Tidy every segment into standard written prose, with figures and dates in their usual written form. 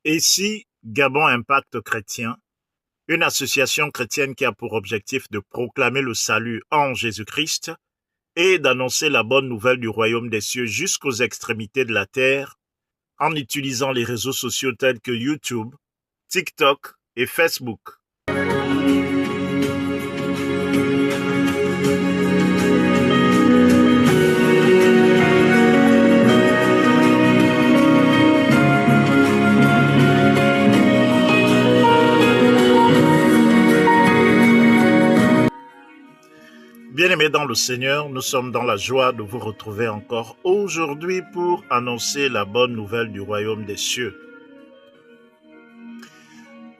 Et si Gabon Impact Chrétien, une association chrétienne qui a pour objectif de proclamer le salut en Jésus-Christ et d'annoncer la bonne nouvelle du royaume des cieux jusqu'aux extrémités de la terre en utilisant les réseaux sociaux tels que YouTube, TikTok et Facebook. Bien-aimés dans le Seigneur, nous sommes dans la joie de vous retrouver encore aujourd'hui pour annoncer la bonne nouvelle du royaume des cieux.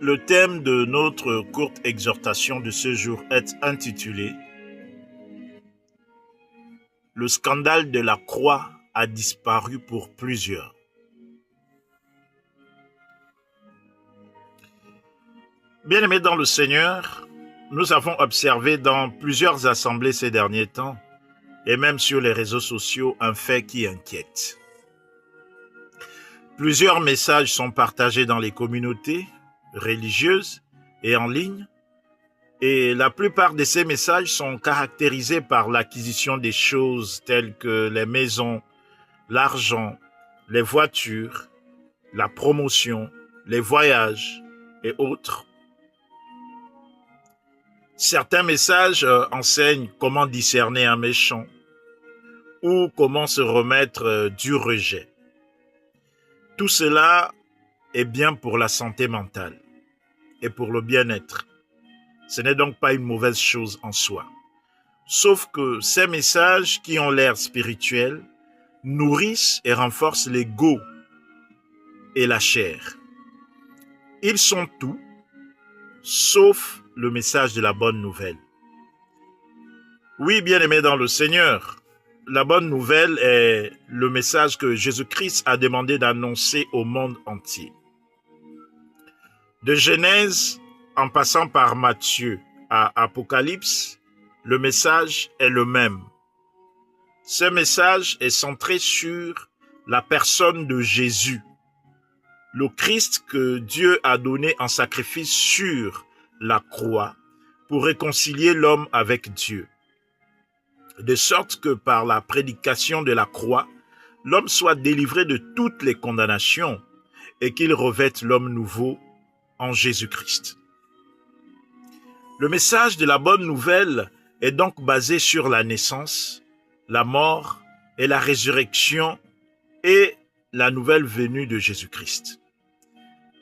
Le thème de notre courte exhortation de ce jour est intitulé « Le scandale de la croix a disparu pour plusieurs ». Bien-aimés dans le Seigneur, nous avons observé dans plusieurs assemblées ces derniers temps, et même sur les réseaux sociaux, un fait qui inquiète. Plusieurs messages sont partagés dans les communautés religieuses et en ligne, et la plupart de ces messages sont caractérisés par l'acquisition des choses telles que les maisons, l'argent, les voitures, la promotion, les voyages et autres. Certains messages enseignent comment discerner un méchant ou comment se remettre du rejet. Tout cela est bien pour la santé mentale et pour le bien-être. Ce n'est donc pas une mauvaise chose en soi. Sauf que ces messages qui ont l'air spirituels nourrissent et renforcent l'ego et la chair. Ils sont tout, sauf le message de la bonne nouvelle. Oui, bien-aimés dans le Seigneur, la bonne nouvelle est le message que Jésus-Christ a demandé d'annoncer au monde entier. De Genèse, en passant par Matthieu à Apocalypse, le message est le même. Ce message est centré sur la personne de Jésus, le Christ que Dieu a donné en sacrifice sur la croix pour réconcilier l'homme avec Dieu. De sorte que par la prédication de la croix, l'homme soit délivré de toutes les condamnations et qu'il revête l'homme nouveau en Jésus-Christ. Le message de la bonne nouvelle est donc basé sur la naissance, la mort et la résurrection et la nouvelle venue de Jésus-Christ.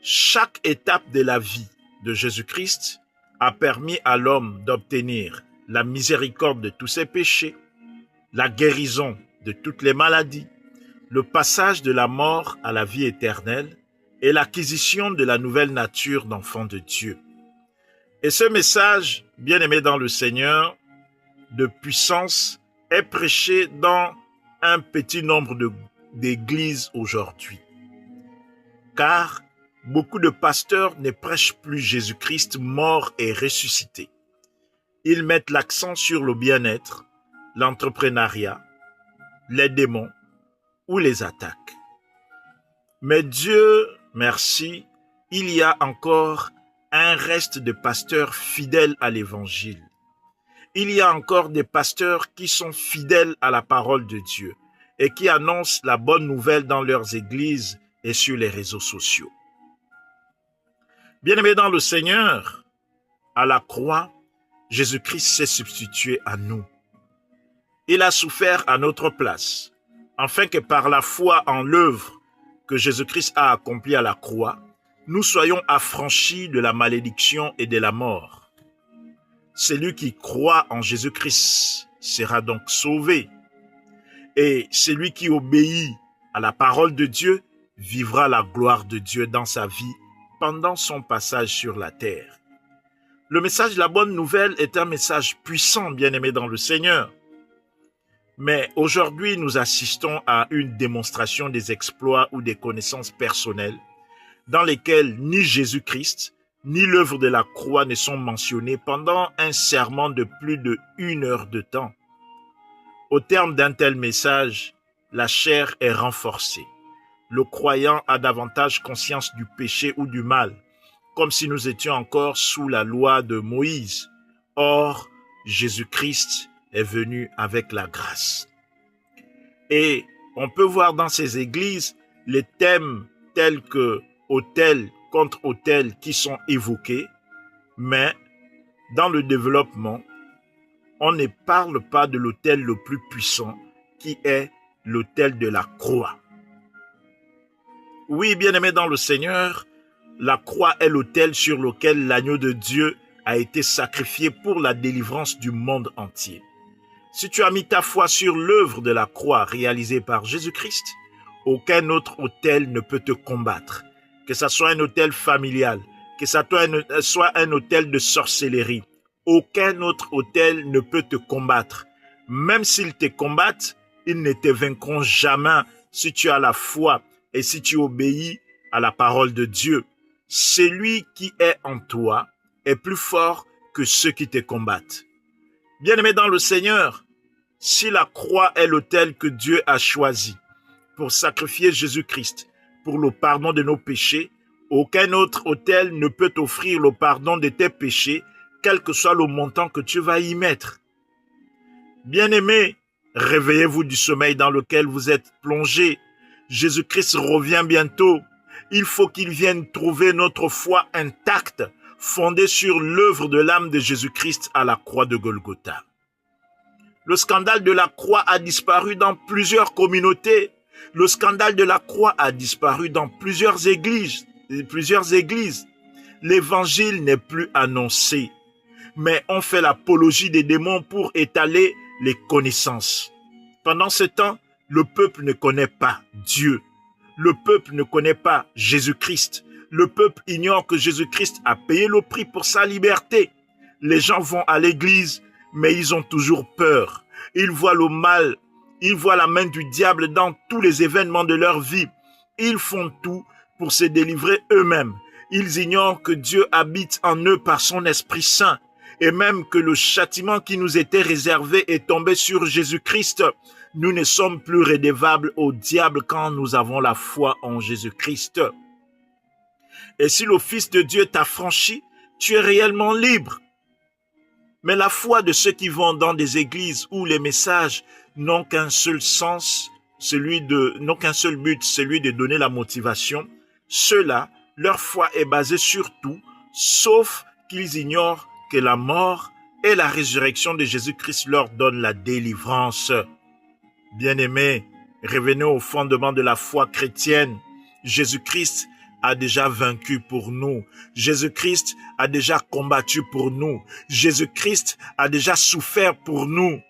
Chaque étape de la vie de Jésus-Christ a permis à l'homme d'obtenir la miséricorde de tous ses péchés, la guérison de toutes les maladies, le passage de la mort à la vie éternelle et l'acquisition de la nouvelle nature d'enfant de Dieu. Et ce message, bien-aimé dans le Seigneur, de puissance, est prêché dans un petit nombre d'églises aujourd'hui. Car beaucoup de pasteurs ne prêchent plus Jésus-Christ mort et ressuscité. Ils mettent l'accent sur le bien-être, l'entrepreneuriat, les démons ou les attaques. Mais Dieu merci, il y a encore un reste de pasteurs fidèles à l'Évangile. Il y a encore des pasteurs qui sont fidèles à la parole de Dieu et qui annoncent la bonne nouvelle dans leurs églises et sur les réseaux sociaux. Bien-aimés dans le Seigneur, à la croix, Jésus-Christ s'est substitué à nous. Il a souffert à notre place, afin que par la foi en l'œuvre que Jésus-Christ a accomplie à la croix, nous soyons affranchis de la malédiction et de la mort. Celui qui croit en Jésus-Christ sera donc sauvé. Et celui qui obéit à la parole de Dieu vivra la gloire de Dieu dans sa vie pendant son passage sur la terre. Le message de la bonne nouvelle est un message puissant, bien-aimé dans le Seigneur. Mais aujourd'hui, nous assistons à une démonstration des exploits ou des connaissances personnelles dans lesquelles ni Jésus-Christ, ni l'œuvre de la croix ne sont mentionnés pendant un sermon de plus d'1 heure de temps. Au terme d'un tel message, la chair est renforcée, le croyant a davantage conscience du péché ou du mal, comme si nous étions encore sous la loi de Moïse. Or, Jésus-Christ est venu avec la grâce. Et on peut voir dans ces églises les thèmes tels que autel contre autel qui sont évoqués, mais dans le développement, on ne parle pas de l'autel le plus puissant qui est l'autel de la croix. Oui, bien-aimés dans le Seigneur, la croix est l'autel sur lequel l'agneau de Dieu a été sacrifié pour la délivrance du monde entier. Si tu as mis ta foi sur l'œuvre de la croix réalisée par Jésus-Christ, aucun autre autel ne peut te combattre. Que ça soit un autel familial, que ça soit un autel de sorcellerie, aucun autre autel ne peut te combattre. Même s'ils te combattent, ils ne te vaincront jamais si tu as la foi et si tu obéis à la parole de Dieu. Celui qui est en toi est plus fort que ceux qui te combattent. Bien-aimés dans le Seigneur, si la croix est l'autel que Dieu a choisi pour sacrifier Jésus-Christ pour le pardon de nos péchés, aucun autre autel ne peut t'offrir le pardon de tes péchés, quel que soit le montant que tu vas y mettre. Bien-aimés, réveillez-vous du sommeil dans lequel vous êtes plongés. Jésus-Christ revient bientôt. Il faut qu'il vienne trouver notre foi intacte, fondée sur l'œuvre de l'âme de Jésus-Christ à la croix de Golgotha. Le scandale de la croix a disparu dans plusieurs communautés. Le scandale de la croix a disparu dans plusieurs églises. L'évangile n'est plus annoncé, mais on fait l'apologie des démons pour étaler les connaissances. Pendant ce temps, le peuple ne connaît pas Dieu. Le peuple ne connaît pas Jésus-Christ. Le peuple ignore que Jésus-Christ a payé le prix pour sa liberté. Les gens vont à l'église, mais ils ont toujours peur. Ils voient le mal, ils voient la main du diable dans tous les événements de leur vie. Ils font tout pour se délivrer eux-mêmes. Ils ignorent que Dieu habite en eux par son Esprit Saint et même que le châtiment qui nous était réservé est tombé sur Jésus-Christ. Nous ne sommes plus redevables au diable quand nous avons la foi en Jésus-Christ. Et si le Fils de Dieu t'a franchi, tu es réellement libre. Mais la foi de ceux qui vont dans des églises où les messages n'ont qu'un seul sens, n'ont qu'un seul but, celui de donner la motivation, ceux-là, leur foi est basée sur tout, sauf qu'ils ignorent que la mort et la résurrection de Jésus-Christ leur donnent la délivrance. Bien-aimés, revenez au fondement de la foi chrétienne. Jésus-Christ a déjà vaincu pour nous. Jésus-Christ a déjà combattu pour nous. Jésus-Christ a déjà souffert pour nous.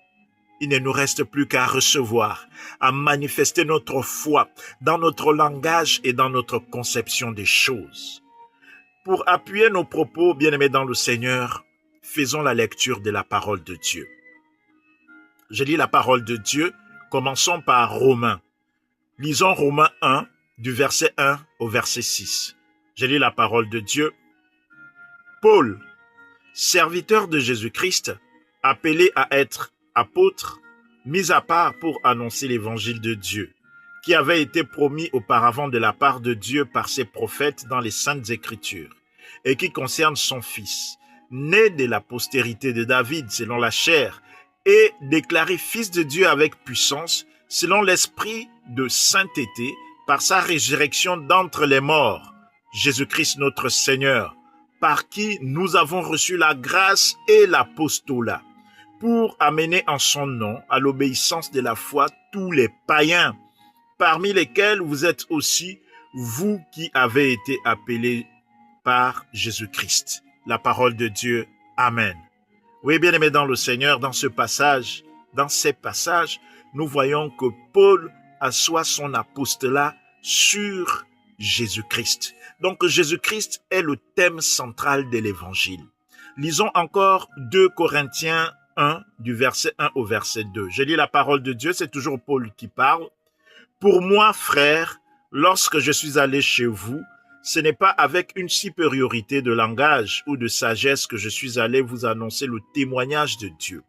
Il ne nous reste plus qu'à recevoir, à manifester notre foi dans notre langage et dans notre conception des choses. Pour appuyer nos propos, bien-aimés dans le Seigneur, faisons la lecture de la parole de Dieu. Je lis la parole de Dieu. Commençons par Romains. Lisons Romains 1, du verset 1 au verset 6. Je lis la parole de Dieu. Paul, serviteur de Jésus-Christ, appelé à être apôtre, mis à part pour annoncer l'évangile de Dieu, qui avait été promis auparavant de la part de Dieu par ses prophètes dans les Saintes Écritures, et qui concerne son Fils, né de la postérité de David selon la chair, et déclaré Fils de Dieu avec puissance, selon l'esprit de sainteté, par sa résurrection d'entre les morts, Jésus-Christ notre Seigneur, par qui nous avons reçu la grâce et l'apostolat, pour amener en son nom à l'obéissance de la foi tous les païens, parmi lesquels vous êtes aussi, vous qui avez été appelés par Jésus-Christ. La parole de Dieu. Amen. Oui, bien-aimés dans le Seigneur, dans ces passages, nous voyons que Paul assoit son apostolat sur Jésus-Christ. Donc, Jésus-Christ est le thème central de l'Évangile. Lisons encore 2 Corinthiens 1, du verset 1 au verset 2. Je lis la parole de Dieu, c'est toujours Paul qui parle. Pour moi, frères, lorsque je suis allé chez vous, ce n'est pas avec une supériorité de langage ou de sagesse que je suis allé vous annoncer le témoignage de Dieu.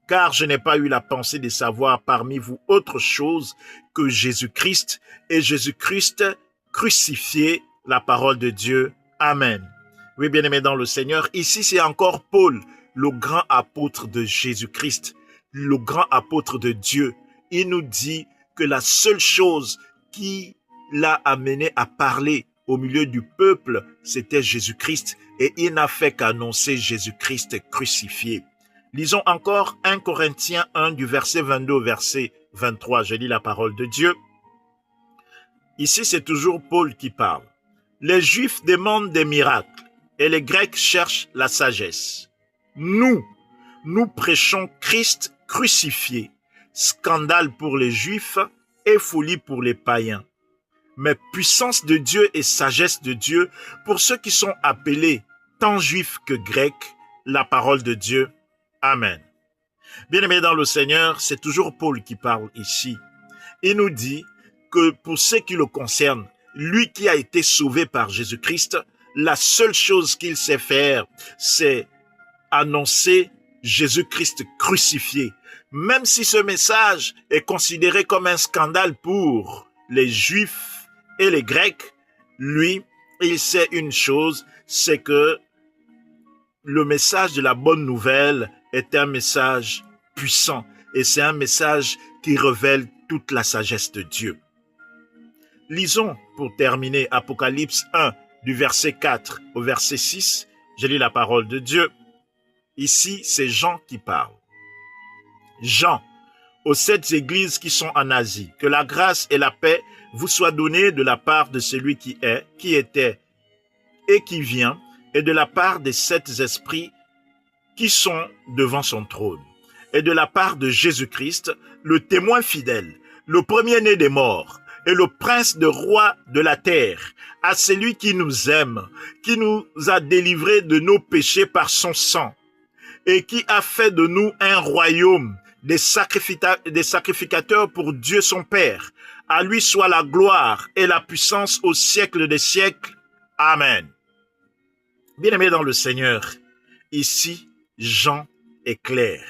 Car je n'ai pas eu la pensée de savoir parmi vous autre chose que Jésus-Christ et Jésus-Christ crucifié, la parole de Dieu. Amen. Oui, bien-aimés dans le Seigneur, ici c'est encore Paul, le grand apôtre de Jésus-Christ, le grand apôtre de Dieu. Il nous dit que la seule chose qui l'a amené à parler au milieu du peuple, c'était Jésus-Christ, et il n'a fait qu'annoncer Jésus-Christ crucifié. Lisons encore 1 Corinthiens 1 du verset 22 au verset 23. Je lis la parole de Dieu. Ici, c'est toujours Paul qui parle. Les Juifs demandent des miracles et les Grecs cherchent la sagesse. Nous prêchons Christ crucifié, scandale pour les Juifs et folie pour les païens. Mais puissance de Dieu et sagesse de Dieu pour ceux qui sont appelés, tant Juifs que Grecs, la parole de Dieu. Amen. Bien-aimés dans le Seigneur, c'est toujours Paul qui parle ici. Il nous dit que pour ce qui le concerne, lui qui a été sauvé par Jésus-Christ, la seule chose qu'il sait faire, c'est annoncer Jésus-Christ crucifié. Même si ce message est considéré comme un scandale pour les Juifs et les Grecs, lui, il sait une chose, c'est que le message de la bonne nouvelle est un message puissant et c'est un message qui révèle toute la sagesse de Dieu. Lisons pour terminer Apocalypse 1 du verset 4 au verset 6. Je lis la parole de Dieu. Ici, c'est Jean qui parle. Jean, aux 7 églises qui sont en Asie, que la grâce et la paix vous soient données de la part de celui qui est, qui était et qui vient, et de la part des 7 esprits qui sont devant son trône, et de la part de Jésus-Christ, le témoin fidèle, le premier-né des morts, et le prince de rois de la terre, à celui qui nous aime, qui nous a délivrés de nos péchés par son sang, et qui a fait de nous un royaume, des sacrificateurs pour Dieu son Père. À lui soit la gloire et la puissance au siècle des siècles. Amen. Bien-aimés dans le Seigneur, ici, Jean est clair.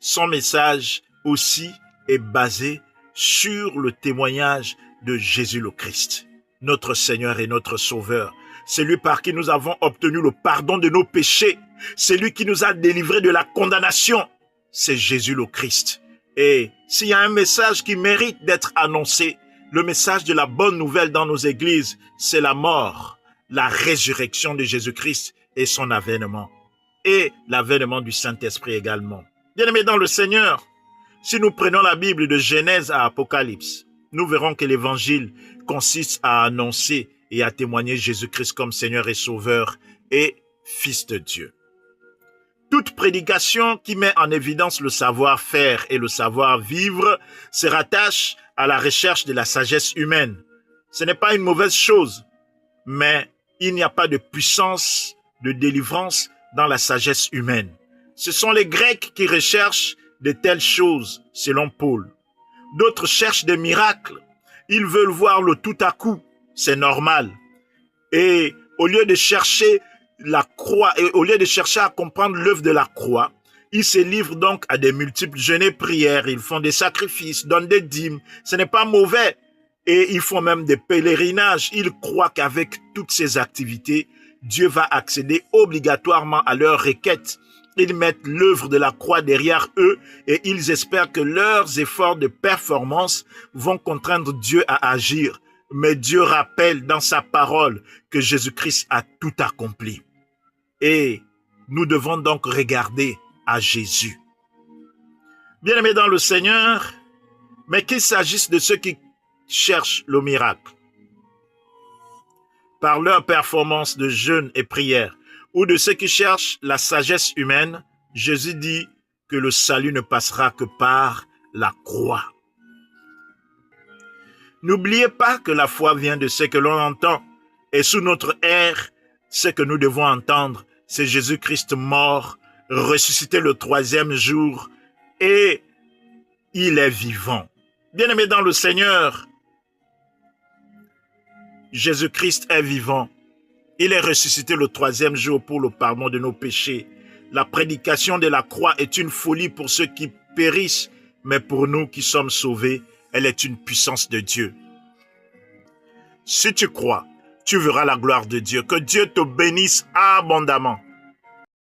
Son message aussi est basé sur le témoignage de Jésus le Christ, notre Seigneur et notre Sauveur. C'est lui par qui nous avons obtenu le pardon de nos péchés. C'est lui qui nous a délivrés de la condamnation. C'est Jésus le Christ. Et s'il y a un message qui mérite d'être annoncé, le message de la bonne nouvelle dans nos églises, c'est la mort, la résurrection de Jésus-Christ et son avènement. Et l'avènement du Saint-Esprit également. Bien-aimés dans le Seigneur, si nous prenons la Bible de Genèse à Apocalypse, nous verrons que l'évangile consiste à annoncer et à témoigner Jésus-Christ comme Seigneur et Sauveur et Fils de Dieu. Toute prédication qui met en évidence le savoir-faire et le savoir-vivre se rattache à la recherche de la sagesse humaine. Ce n'est pas une mauvaise chose, mais il n'y a pas de puissance de délivrance dans la sagesse humaine. Ce sont les Grecs qui recherchent de telles choses, selon Paul. D'autres cherchent des miracles. Ils veulent voir le tout à coup. C'est normal. Et au lieu de chercher la croix, et au lieu de chercher à comprendre l'œuvre de la croix, ils se livrent donc à des multiples jeûnes et prières. Ils font des sacrifices, donnent des dîmes. Ce n'est pas mauvais. Et ils font même des pèlerinages. Ils croient qu'avec toutes ces activités, Dieu va accéder obligatoirement à leurs requêtes. Ils mettent l'œuvre de la croix derrière eux et ils espèrent que leurs efforts de performance vont contraindre Dieu à agir. Mais Dieu rappelle dans sa parole que Jésus-Christ a tout accompli. Et nous devons donc regarder à Jésus. Bien-aimés dans le Seigneur, mais qu'il s'agisse de ceux qui cherchent le miracle, par leur performance de jeûne et prière, ou de ceux qui cherchent la sagesse humaine, Jésus dit que le salut ne passera que par la croix. N'oubliez pas que la foi vient de ce que l'on entend, et sous notre ère, ce que nous devons entendre, c'est Jésus-Christ mort, ressuscité le 3e jour, et il est vivant. Bien-aimés dans le Seigneur, Jésus-Christ est vivant. Il est ressuscité le 3e jour pour le pardon de nos péchés. La prédication de la croix est une folie pour ceux qui périssent, mais pour nous qui sommes sauvés, elle est une puissance de Dieu. Si tu crois, tu verras la gloire de Dieu. Que Dieu te bénisse abondamment.